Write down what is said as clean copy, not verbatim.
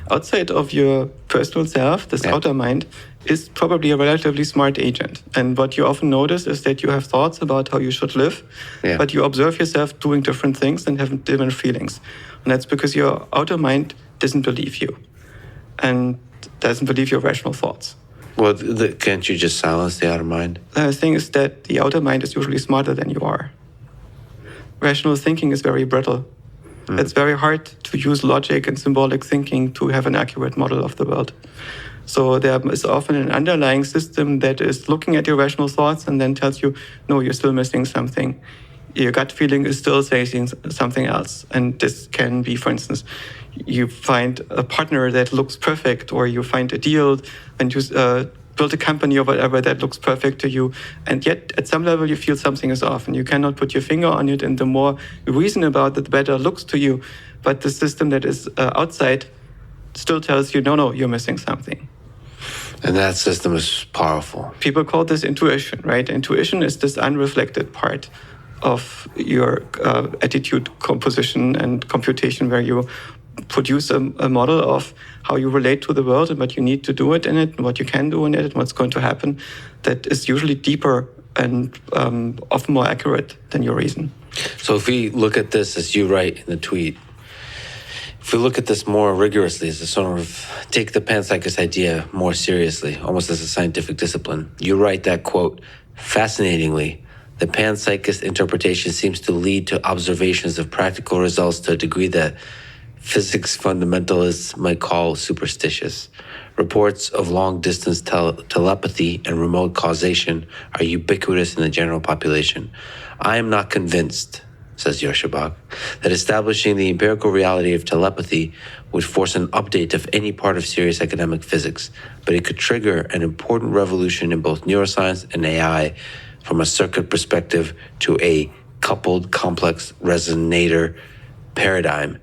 outside of your personal self, this outer mind, is probably a relatively smart agent. And what you often notice is that you have thoughts about how you should live, but you observe yourself doing different things and having different feelings. And that's because your outer mind doesn't believe you and doesn't believe your rational thoughts. Well, can't you just silence the outer mind? The thing is that the outer mind is usually smarter than you are. Rational thinking is very brittle. It's very hard to use logic and symbolic thinking to have an accurate model of the world. So there is often an underlying system that is looking at your rational thoughts and then tells you, no, you're still missing something. Your gut feeling is still saying something else. And this can be, for instance, you find a partner that looks perfect, or you find a deal and you build a company or whatever that looks perfect to you. And yet, at some level, you feel something is off and you cannot put your finger on it. And the more you reason about it, the better it looks to you. But the system that is outside still tells you, no, you're missing something. And that system is powerful. People call this intuition, right? Intuition is this unreflected part of your attitude composition and computation, where you produce a model of how you relate to the world and what you need to do it in it, and what you can do in it, and what's going to happen. That is usually deeper and often more accurate than your reason. So if we look at this, as you write in the tweet, if we look at this more rigorously, as a sort of take the panpsychist idea more seriously, almost as a scientific discipline, you write that, quote, fascinatingly, the panpsychist interpretation seems to lead to observations of practical results to a degree that physics fundamentalists might call superstitious. Reports of long-distance telepathy and remote causation are ubiquitous in the general population. I am not convinced, says Joscha Bach, that establishing the empirical reality of telepathy would force an update of any part of serious academic physics, but it could trigger an important revolution in both neuroscience and AI from a circuit perspective to a coupled complex resonator paradigm